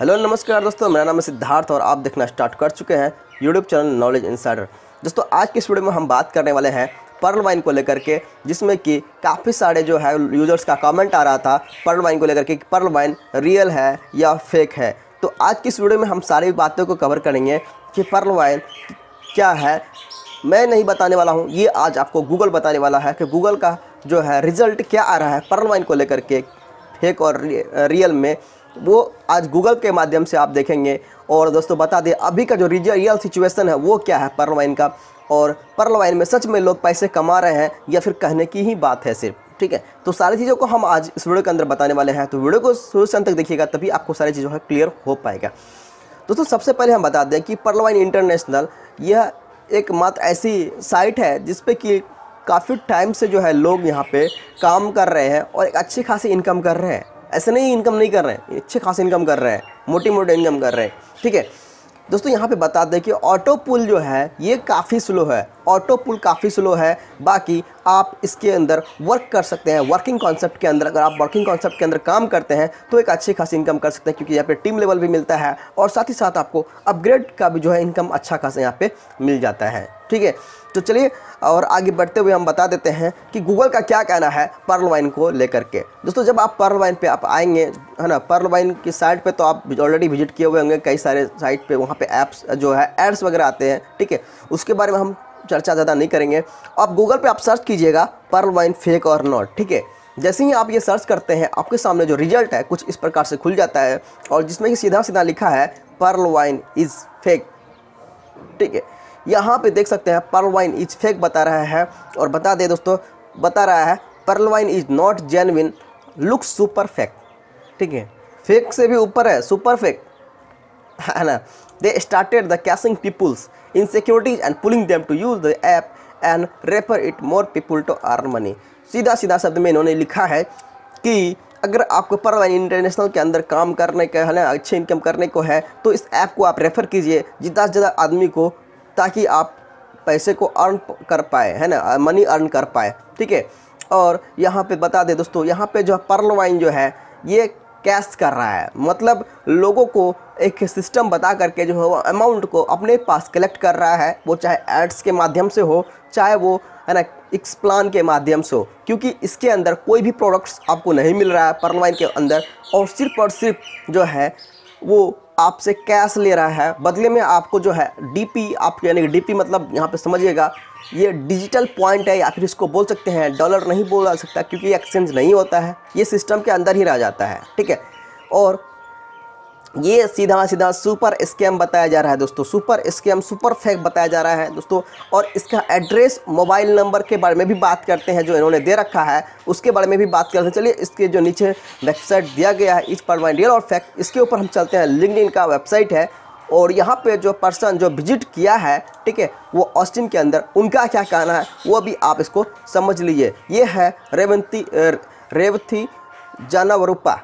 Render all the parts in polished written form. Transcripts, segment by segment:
Hello नमस्कार दोस्तों, मेरा नाम है सिद्धार्थ और आप देखना स्टार्ट कर चुके हैं यूट्यूब चैनल नॉलेज इनसाइडर। दोस्तों आज की इस वीडियो में हम बात करने वाले हैं पर्ल वाइन को लेकर के, जिसमें कि काफ़ी सारे जो है यूजर्स का कमेंट आ रहा था पर्ल वाइन को लेकर के कि पर्ल वाइन रियल है या फेक है। तो आज की इस वीडियो में हम सारी बातों को कवर करेंगे कि पर्ल वाइन क्या है। मैं नहीं बताने वाला हूँ, ये आज आपको गूगल बताने वाला है कि गूगल का जो है रिजल्ट क्या आ रहा है पर्ल वाइन को लेकर के, फेक और रियल में, वो आज गूगल के माध्यम से आप देखेंगे। और दोस्तों बता दें अभी का जो रियल सिचुएशन है वो क्या है पर्ल वाइन का, और पर्ल वाइन में सच में लोग पैसे कमा रहे हैं या फिर कहने की ही बात है सिर्फ। ठीक है, तो सारी चीज़ों को हम आज इस वीडियो के अंदर बताने वाले हैं, तो वीडियो को शुरू से अंत तक देखिएगा तभी आपको सारी चीज़ों का क्लियर हो पाएगा। दोस्तों सबसे पहले हम बता दें कि पर्ल वाइन इंटरनेशनल यह एक मात्र ऐसी साइट है जिसपे कि काफ़ी टाइम से जो है लोग यहाँ पे काम कर रहे हैं और एक अच्छी खासी इनकम कर रहे हैं। ऐसे नहीं इनकम नहीं कर रहे हैं, अच्छे खासी इनकम कर रहे हैं, मोटी मोटी इनकम कर रहे हैं। ठीक है दोस्तों, यहाँ पे बता दें कि ऑटो पुल जो है ये काफ़ी स्लो है, ऑटो पुल काफ़ी स्लो है। बाकी आप इसके अंदर वर्क कर सकते हैं, वर्किंग कॉन्सेप्ट के अंदर अगर आप वर्किंग कॉन्सेप्ट के अंदर काम करते हैं तो एक अच्छी खासी इनकम कर सकते हैं, क्योंकि यहाँ पे टीम लेवल भी मिलता है और साथ ही साथ आपको अपग्रेड का भी जो है इनकम अच्छा खासा यहाँ पे मिल जाता है। ठीक है, तो चलिए और आगे बढ़ते हुए हम बता देते हैं कि गूगल का क्या कहना है पर्ल वाइन को लेकर के। दोस्तों जब आप पर्ल वाइन पे आप आएंगे है ना, पर्ल वाइन की साइट पे तो आप ऑलरेडी विजिट किए हुए होंगे कई सारे साइट पे, वहाँ पे ऐप्स जो है एड्स वगैरह आते हैं। ठीक है, उसके बारे में हम चर्चा ज़्यादा नहीं करेंगे। आप गूगल पे आप सर्च कीजिएगा पर्ल वाइन फेक और नॉट। ठीक है, जैसे ही आप ये सर्च करते हैं आपके सामने जो रिजल्ट है कुछ इस प्रकार से खुल जाता है, और जिसमें कि सीधा सीधा लिखा है पर्ल वाइन इज़ फेक। ठीक है, यहाँ पे देख सकते हैं पर्ल वाइन इज फेक बता रहा है, और बता दे दोस्तों बता रहा है Pearl Wine is not genuine, looks super fake. ठीक है, फेक से भी ऊपर है सुपर फेक, है ना। They started the cashing peoples insecurities and pulling them to use the app and refer it more people to earn money. सीधा सीधा शब्द में इन्होंने लिखा है कि अगर आपको पर्ल वाइन इंटरनेशनल के अंदर काम करने का है ना, अच्छे इनकम करने को है, तो इस ऐप को आप रेफ़र कीजिए ज़्यादा से ज़्यादा आदमी को, ताकि आप पैसे को अर्न कर पाए, है ना, मनी अर्न कर पाए। ठीक है, और यहाँ पे बता दें दोस्तों, यहाँ पे जो पर्ल वाइन जो है ये कैश कर रहा है, मतलब लोगों को एक सिस्टम बता करके जो है वो अमाउंट को अपने पास कलेक्ट कर रहा है, वो चाहे एड्स के माध्यम से हो, चाहे वो है ना एक्स प्लान के माध्यम से हो, क्योंकि इसके अंदर कोई भी प्रोडक्ट्स आपको नहीं मिल रहा है पर्ल वाइन के अंदर, और सिर्फ जो है वो आपसे कैश ले रहा है। बदले में आपको जो है डीपी, आप यानी डीपी मतलब यहाँ पे समझिएगा ये डिजिटल पॉइंट है, या फिर इसको बोल सकते हैं डॉलर, नहीं बोला सकता क्योंकि ये एक्सचेंज नहीं होता है, ये सिस्टम के अंदर ही रह जाता है। ठीक है, और ये सीधा सीधा सुपर स्कैम बताया जा रहा है दोस्तों, सुपर स्कैम सुपर फेक बताया जा रहा है दोस्तों। और इसका एड्रेस, मोबाइल नंबर के बारे में भी बात करते हैं जो इन्होंने दे रखा है, उसके बारे में भी बात करते हैं। चलिए इसके जो नीचे वेबसाइट दिया गया है इस पर्ल वाइन रियल और फेक, इसके ऊपर हम चलते हैं। लिंक्डइन का वेबसाइट है, और यहाँ पे जो पर्सन जो विजिट किया है, ठीक है, वो ऑस्टिन के अंदर, उनका क्या कहना है वो भी आप इसको समझ लीजिए। ये है रेवथी जानवरूपा,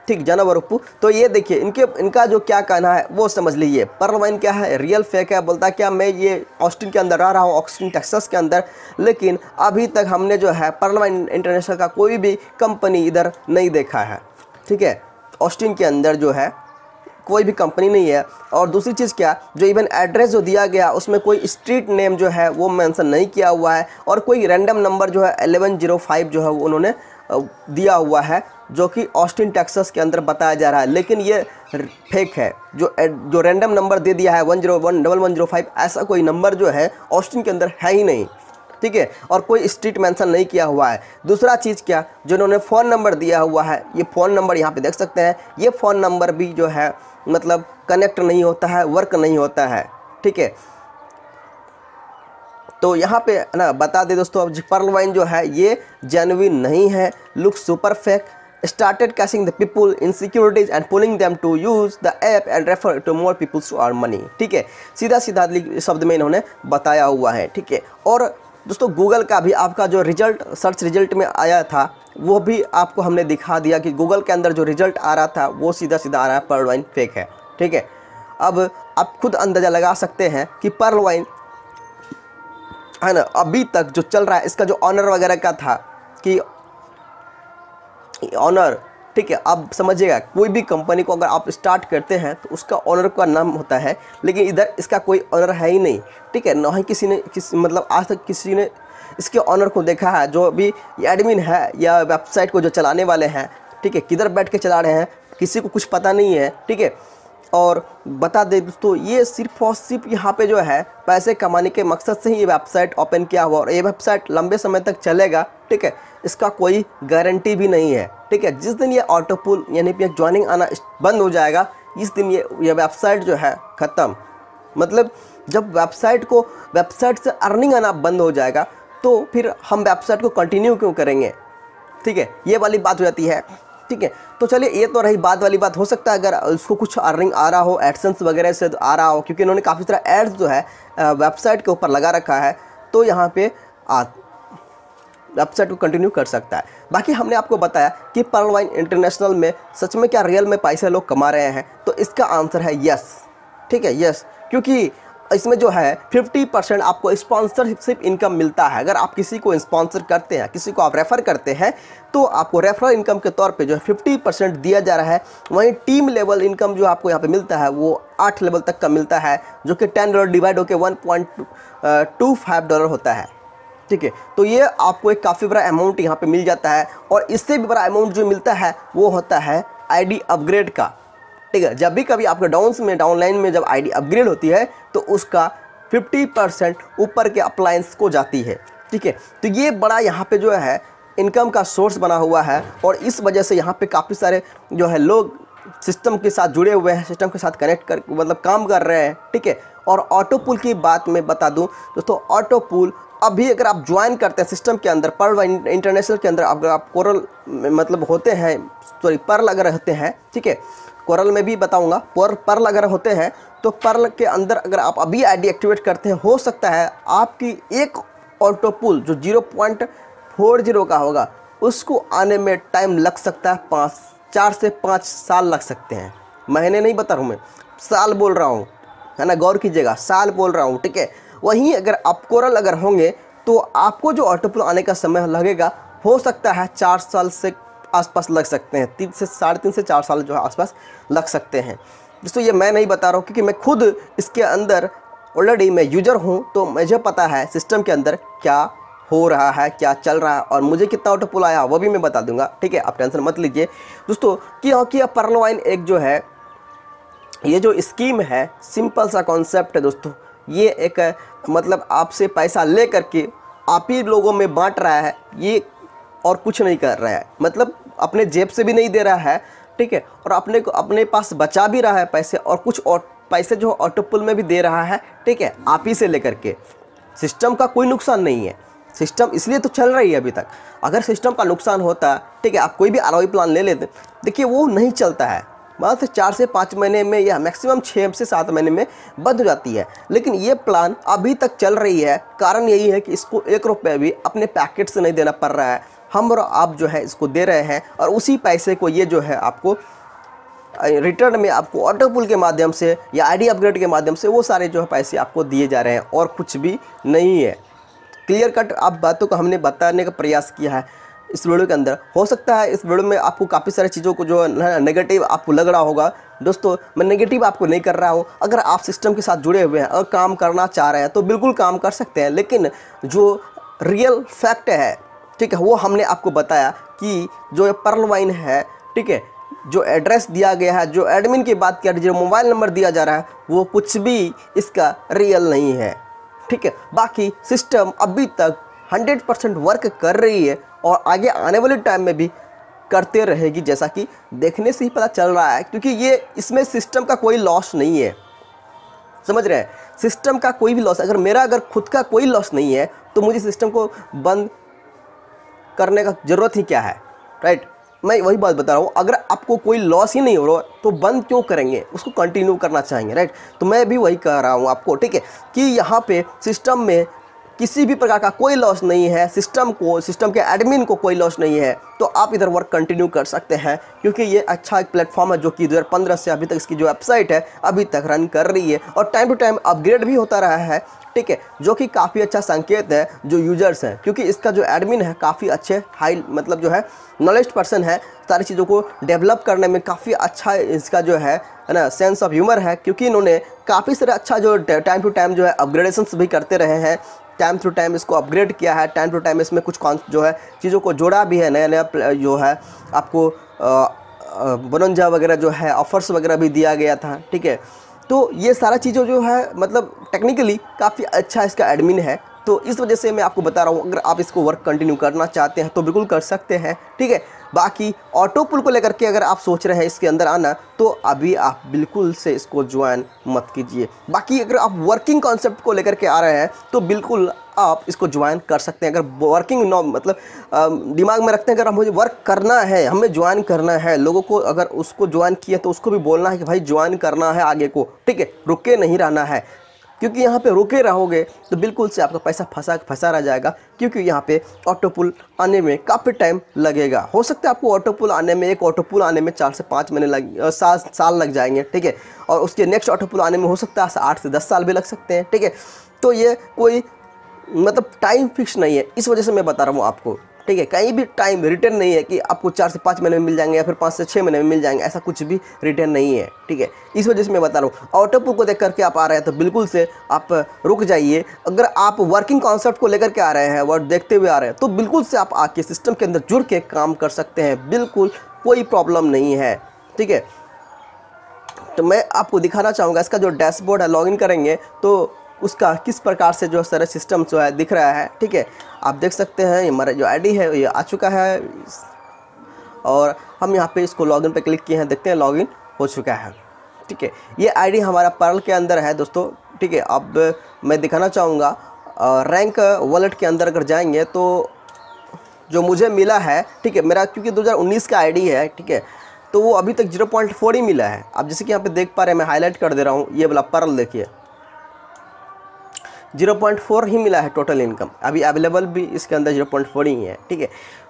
ठीक, जानवरूपू। तो ये देखिए इनका जो क्या कहना है वो समझ लीजिए। पर्ल वाइन क्या है, रियल फेक है। बोलता क्या, मैं ये ऑस्टिन के अंदर रह रहा हूँ, ऑस्टिन टेक्सास के अंदर, लेकिन अभी तक हमने जो है पर्ल वाइन इंटरनेशनल का कोई भी कंपनी इधर नहीं देखा है। ठीक है, ऑस्टिन के अंदर जो है कोई भी कंपनी नहीं है। और दूसरी चीज़ क्या, जो इवन एड्रेस जो दिया गया उसमें कोई स्ट्रीट नेम जो है वो मेंशन नहीं किया हुआ है, और कोई रैंडम नंबर जो है 1105 जो है वो उन्होंने दिया हुआ है, जो कि ऑस्टिन टेक्सास के अंदर बताया जा रहा है। लेकिन ये फेक है, जो रैंडम नंबर दे दिया है 1011105, ऐसा कोई नंबर जो है ऑस्टिन के अंदर है ही नहीं। ठीक है, और कोई स्ट्रीट मेंशन नहीं किया हुआ है। दूसरा चीज़ क्या, जो इन्होंने फ़ोन नंबर दिया हुआ है, ये फ़ोन नंबर यहाँ पे देख सकते हैं, ये फ़ोन नंबर भी जो है मतलब कनेक्ट नहीं होता है, वर्क नहीं होता है। ठीक है, तो यहाँ पे ना बता दे दोस्तों, अब पर्ल वाइन जो है ये जेन्युइन नहीं है, look super fake, started cashing the people insecurities and pulling them to use the app and refer to more peoples to earn money. ठीक है, सीधा सीधा शब्द में इन्होंने बताया हुआ है। ठीक है, और दोस्तों गूगल का भी आपका जो रिजल्ट सर्च रिजल्ट में आया था वो भी आपको हमने दिखा दिया कि गूगल के अंदर जो रिजल्ट आ रहा था वो सीधा सीधा आ रहा है पर्ल वाइन फेक है। ठीक है, अब आप खुद अंदाज़ा लगा सकते हैं कि पर्ल वाइन है ना अभी तक जो चल रहा है, इसका जो ऑनर वगैरह का था कि ऑनर ठीक है। आप समझिएगा, कोई भी कंपनी को अगर आप स्टार्ट करते हैं तो उसका ऑनर का नाम होता है, लेकिन इधर इसका कोई ऑनर है ही नहीं, ठीक है। ना ही किसी ने मतलब आज तक किसी ने इसके ऑनर को देखा है। जो भी एडमिन है या वेबसाइट को जो चलाने वाले हैं, ठीक है, किधर बैठ के चला रहे हैं किसी को कुछ पता नहीं है, ठीक है। और बता दें दोस्तों, ये सिर्फ और सिर्फ यहाँ पे जो है पैसे कमाने के मकसद से ही ये वेबसाइट ओपन किया हुआ, और ये वेबसाइट लंबे समय तक चलेगा, ठीक है। इसका कोई गारंटी भी नहीं है, ठीक है। जिस दिन ये ऑटो पुल यानी कि ज्वाइनिंग आना बंद हो जाएगा, इस दिन ये वेबसाइट जो है ख़त्म। मतलब जब वेबसाइट से अर्निंग आना बंद हो जाएगा तो फिर हम वेबसाइट को कंटिन्यू क्यों करेंगे, ठीक है। ये वाली बात हो जाती है, ठीक है। तो चलिए, ये तो रही बात वाली बात। हो सकता है अगर उसको कुछ अर्निंग आ रहा हो एडसेंस वगैरह से आ रहा हो, क्योंकि इन्होंने काफ़ी सारा एड्स जो है वेबसाइट के ऊपर लगा रखा है, तो यहाँ पे वेबसाइट को कंटिन्यू कर सकता है। बाकी हमने आपको बताया कि पर्ल वाइन इंटरनेशनल में सच में क्या रियल में पैसे लोग कमा रहे हैं, तो इसका आंसर है यस, ठीक है, यस। क्योंकि इसमें जो है 50% आपको स्पॉन्सरशिप इनकम मिलता है। अगर आप किसी को स्पॉन्सर करते हैं, किसी को आप रेफ़र करते हैं, तो आपको रेफरल इनकम के तौर पे जो है 50% दिया जा रहा है। वहीं टीम लेवल इनकम जो आपको यहाँ पे मिलता है वो 8 लेवल तक का मिलता है, जो कि $10 डिवाइड होकर $1.25 होता है, ठीक है। तो ये आपको एक काफ़ी बड़ा अमाउंट यहाँ पे मिल जाता है। और इससे भी बड़ा अमाउंट जो मिलता है वो होता है आईडी अपग्रेड का, ठीक है। जब भी कभी आपके डाउनलाइन में जब आईडी अपग्रेड होती है तो उसका 50% ऊपर के अप्लायंस को जाती है, ठीक है। तो ये बड़ा यहाँ पे जो है इनकम का सोर्स बना हुआ है, और इस वजह से यहाँ पे काफ़ी सारे जो है लोग सिस्टम के साथ जुड़े हुए हैं, सिस्टम के साथ कनेक्ट कर मतलब काम कर रहे हैं, ठीक है। और ऑटो पुल की बात मैं बता दूं दोस्तों, ऑटो पुल अभी अगर आप ज्वाइन करते हैं सिस्टम के अंदर, पर्ल इंटरनेशनल के अंदर अगर आप कोरल मतलब होते हैं, सॉरी पर्ल अगर होते हैं, ठीक है, कोरल में भी बताऊंगा, पर्ल अगर होते हैं तो पर्ल के अंदर अगर आप अभी आईडी एक्टिवेट करते हैं, हो सकता है आपकी एक ऑटो पुल जो 0.40 का होगा उसको आने में टाइम लग सकता है 4 से 5 साल लग सकते हैं। महीने नहीं बता रहा हूँ मैं, साल बोल रहा हूँ, है ना, गौर कीजिएगा, साल बोल रहा हूँ, ठीक है। वहीं अगर आप कोरल अगर होंगे तो आपको जो ऑटो पुल आने का समय लगेगा हो सकता है 4 साल से आसपास लग सकते हैं, 3 से 3.5 से 4 साल जो है आसपास लग सकते हैं। दोस्तों ये मैं नहीं बता रहा हूँ, क्योंकि मैं खुद इसके अंदर ऑलरेडी मैं यूजर हूँ, तो मुझे पता है सिस्टम के अंदर क्या हो रहा है, क्या चल रहा है, और मुझे कितना ऑटो पुल आया वो भी मैं बता दूंगा, ठीक है। आप टेंशन मत लीजिए दोस्तों। कि पर्ल वाइन एक जो है ये जो स्कीम है, सिंपल सा कॉन्सेप्ट है दोस्तों। ये एक मतलब आपसे पैसा ले करके आप ही लोगों में बांट रहा है, ये और कुछ नहीं कर रहा है, मतलब अपने जेब से भी नहीं दे रहा है, ठीक है। और अपने पास बचा भी रहा है पैसे, और कुछ और पैसे जो ऑटो पुल में भी दे रहा है, ठीक है, आप ही से लेकर के। सिस्टम का कोई नुकसान नहीं है, सिस्टम इसलिए तो चल रही है अभी तक। अगर सिस्टम का नुकसान होता, ठीक है, आप कोई भी ROI प्लान ले लेते, देखिए वो नहीं चलता है, बस 4 से 5 महीने में या मैक्सिमम 6 से 7 महीने में बंद हो जाती है। लेकिन ये प्लान अभी तक चल रही है, कारण यही है कि इसको 1 रुपये भी अपने पैकेट से नहीं देना पड़ रहा है, हम और आप जो है इसको दे रहे हैं, और उसी पैसे को ये जो है आपको रिटर्न में आपको ऑटो पुल के माध्यम से या आईडी अपग्रेड के माध्यम से वो सारे जो है पैसे आपको दिए जा रहे हैं, और कुछ भी नहीं है। क्लियर कट आप बातों को हमने बताने का प्रयास किया है इस वीडियो के अंदर। हो सकता है इस वीडियो में आपको काफ़ी सारी चीज़ों को जो नेगेटिव आपको लग रहा होगा, दोस्तों मैं नेगेटिव आपको नहीं कर रहा हूँ। अगर आप सिस्टम के साथ जुड़े हुए हैं और काम करना चाह रहे हैं तो बिल्कुल काम कर सकते हैं, लेकिन जो रियल फैक्ट है, ठीक है, वो हमने आपको बताया कि जो पर्ल वाइन है, ठीक है, जो एड्रेस दिया गया है, जो एडमिन की बात कर, जो मोबाइल नंबर दिया जा रहा है, वो कुछ भी इसका रियल नहीं है, ठीक है। बाकी सिस्टम अभी तक 100% वर्क कर रही है, और आगे आने वाले टाइम में भी करते रहेगी, जैसा कि देखने से ही पता चल रहा है, क्योंकि ये इसमें सिस्टम का कोई लॉस नहीं है, समझ रहे हैं, सिस्टम का कोई भी लॉस, अगर खुद का कोई लॉस नहीं है तो मुझे सिस्टम को बंद करने का ज़रूरत ही क्या है, राइट। मैं वही बात बता रहा हूँ, अगर आपको कोई लॉस ही नहीं हो रहा तो बंद क्यों करेंगे, उसको कंटिन्यू करना चाहेंगे, राइट। तो मैं भी वही कह रहा हूँ आपको, ठीक है, कि यहाँ पे सिस्टम में किसी भी प्रकार का कोई लॉस नहीं है, सिस्टम के एडमिन को कोई लॉस नहीं है, तो आप इधर वर्क कंटिन्यू कर सकते हैं, क्योंकि ये अच्छा एक प्लेटफॉर्म है जो कि 2015 से अभी तक इसकी जो वेबसाइट है अभी तक रन कर रही है, और टाइम टू टाइम अपग्रेड भी होता रहा है, ठीक है, जो कि काफ़ी अच्छा संकेत है जो यूजर्स हैं, क्योंकि इसका जो एडमिन है काफ़ी अच्छे हाई मतलब जो है नॉलेज पर्सन है, सारी चीज़ों को डेवलप करने में काफ़ी अच्छा इसका जो है ना सेंस ऑफ ह्यूमर है, क्योंकि इन्होंने काफ़ी सारे अच्छा जो टाइम टू टाइम जो है अपग्रेडेशंस भी करते रहे हैं, टाइम टू टाइम इसको अपग्रेड किया है, टाइम टू टाइम इसमें कुछ जो है चीज़ों को जोड़ा भी है, नया नया जो है आपको बनंजा वगैरह जो है ऑफर्स वगैरह भी दिया गया था, ठीक है। तो ये सारा चीज़ें जो है मतलब टेक्निकली काफ़ी अच्छा इसका एडमिन है, तो इस वजह से मैं आपको बता रहा हूँ, अगर आप इसको वर्क कंटिन्यू करना चाहते हैं तो बिल्कुल कर सकते हैं, ठीक है। बाकी ऑटो पुल को लेकर के अगर आप सोच रहे हैं इसके अंदर आना, तो अभी आप बिल्कुल से इसको ज्वाइन मत कीजिए। बाकी अगर आप वर्किंग कॉन्सेप्ट को लेकर के आ रहे हैं तो बिल्कुल आप इसको ज्वाइन कर सकते हैं। अगर वर्किंग मतलब दिमाग में रखते हैं, अगर मुझे वर्क करना है, हमें ज्वाइन करना है, लोगों को अगर उसको ज्वाइन किया तो उसको भी बोलना है कि भाई ज्वाइन करना है आगे को, ठीक है, रुके नहीं रहना है, क्योंकि यहाँ पे रुके रहोगे तो बिल्कुल से आपका पैसा फंसा रह जाएगा, क्योंकि यहाँ पे ऑटो पुल आने में काफ़ी टाइम लगेगा। हो सकता है आपको ऑटो पुल आने में, एक ऑटो पुल आने में 4 से 5 महीने साल लग जाएंगे, ठीक है, और उसके नेक्स्ट ऑटो पुल आने में हो सकता है 8 से 10 साल भी लग सकते हैं, ठीक है। तो ये कोई मतलब टाइम फिक्स नहीं है, इस वजह से मैं बता रहा हूँ आपको, ठीक है। कहीं भी टाइम रिटर्न नहीं है कि आपको 4 से 5 महीने में मिल जाएंगे या फिर 5 से 6 महीने में मिल जाएंगे, ऐसा कुछ भी रिटर्न नहीं है, ठीक है। इस वजह से मैं बता रहा हूँ, ऑटो पुल को देख करके आप आ रहे हैं तो बिल्कुल से आप रुक जाइए। अगर आप वर्किंग कॉन्सेप्ट को लेकर के आ रहे हैं, वर्ड देखते हुए आ रहे हैं, तो बिल्कुल से आप आके सिस्टम के अंदर जुड़ के काम कर सकते हैं, बिल्कुल कोई प्रॉब्लम नहीं है, ठीक है। तो मैं आपको दिखाना चाहूँगा इसका जो डैशबोर्ड है, लॉगिन करेंगे तो उसका किस प्रकार से जो सारा सिस्टम जो है दिख रहा है, ठीक है। आप देख सकते हैं हमारा जो आईडी है ये आ चुका है, और हम यहाँ पे इसको लॉगिन पे क्लिक किए हैं, देखते हैं लॉगिन हो चुका है, ठीक है। ये आईडी हमारा पर्ल के अंदर है दोस्तों, ठीक है। अब मैं दिखाना चाहूँगा रैंक वॉलेट के अंदर अगर जाएंगे तो जो मुझे मिला है, ठीक है, मेरा क्योंकि 2019 का आईडी है, ठीक है, तो वो अभी तक 0.4 ही मिला है। अब जैसे कि यहाँ पे देख पा रहे हैं, मैं हाईलाइट कर दे रहा हूँ, ये वाला पर्ल देखिए 0.4 ही मिला है टोटल इनकम, अभी अवेलेबल भी इसके अंदर 0.4 ही है, ठीक है।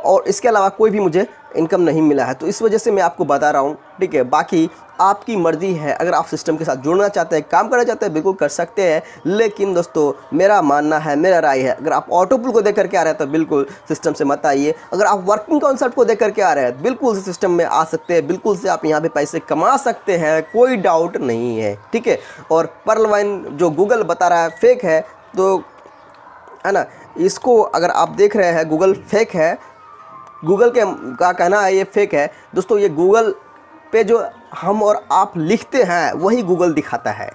और इसके अलावा कोई भी मुझे इनकम नहीं मिला है, तो इस वजह से मैं आपको बता रहा हूँ, ठीक है। बाकी आपकी मर्ज़ी है, अगर आप सिस्टम के साथ जुड़ना चाहते हैं, काम करना चाहते हैं, बिल्कुल कर सकते हैं। लेकिन दोस्तों मेरा मानना है, मेरा राय है, अगर आप ऑटो पुल को देख करके आ रहे हैं तो बिल्कुल सिस्टम से मत आइए। अगर आप वर्किंग कॉन्सेप्ट को देख करके आ रहे हैं बिल्कुल से सिस्टम में आ सकते हैं, बिल्कुल से आप यहाँ पे पैसे कमा सकते हैं, कोई डाउट नहीं है, ठीक है। और पर्ल वाइन जो गूगल बता रहा है फेक है, तो है ना, इसको अगर आप देख रहे हैं गूगल फेक है, गूगल का कहना है ये फेक है दोस्तों। ये गूगल पे जो हम और आप लिखते हैं वही गूगल दिखाता है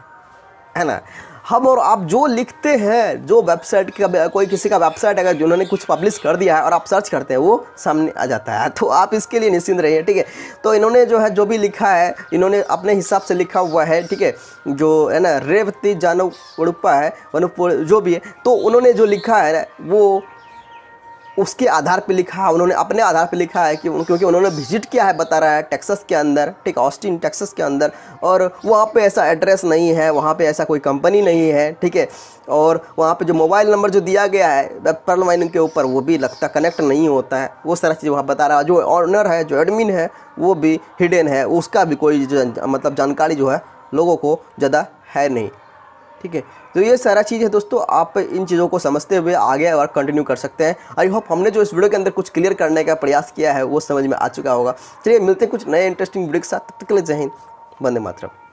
ना। हम और आप जो लिखते हैं, जो वेबसाइट का कोई किसी का वेबसाइट अगर जिन्होंने कुछ पब्लिश कर दिया है और आप सर्च करते हैं वो सामने आ जाता है, तो आप इसके लिए निश्चिंत रहिए, ठीक है। तो इन्होंने जो है जो भी लिखा है इन्होंने अपने हिसाब से लिखा हुआ है, ठीक है, जो है ना रेवती जानव उड़ुप्पा है जो भी है, तो उन्होंने जो लिखा है वो उसके आधार पे लिखा है, उन्होंने अपने आधार पे लिखा है कि क्योंकि उन्होंने विजिट किया है, बता रहा है टेक्सास के अंदर, ठीक, ऑस्टिन टेक्सास के अंदर, और वहाँ पे ऐसा एड्रेस नहीं है, वहाँ पे ऐसा कोई कंपनी नहीं है, ठीक है। और वहाँ पे जो मोबाइल नंबर जो दिया गया है पर्ल वाइन के ऊपर वो भी लगता कनेक्ट नहीं होता है, वो सारा चीज़ वहाँ बता रहा है। जो ऑनर है, जो एडमिन है, वो भी हिडन है, उसका भी कोई मतलब जानकारी जो है लोगों को ज़्यादा है नहीं, ठीक है। तो ये सारा चीज़ है दोस्तों, आप इन चीज़ों को समझते हुए आगे और कंटिन्यू कर सकते हैं। आई होप हमने जो इस वीडियो के अंदर कुछ क्लियर करने का प्रयास किया है वो समझ में आ चुका होगा। चलिए मिलते हैं कुछ नए इंटरेस्टिंग वीडियो के साथ, तब तक के लिए जय हिंद, वंदे मातरम।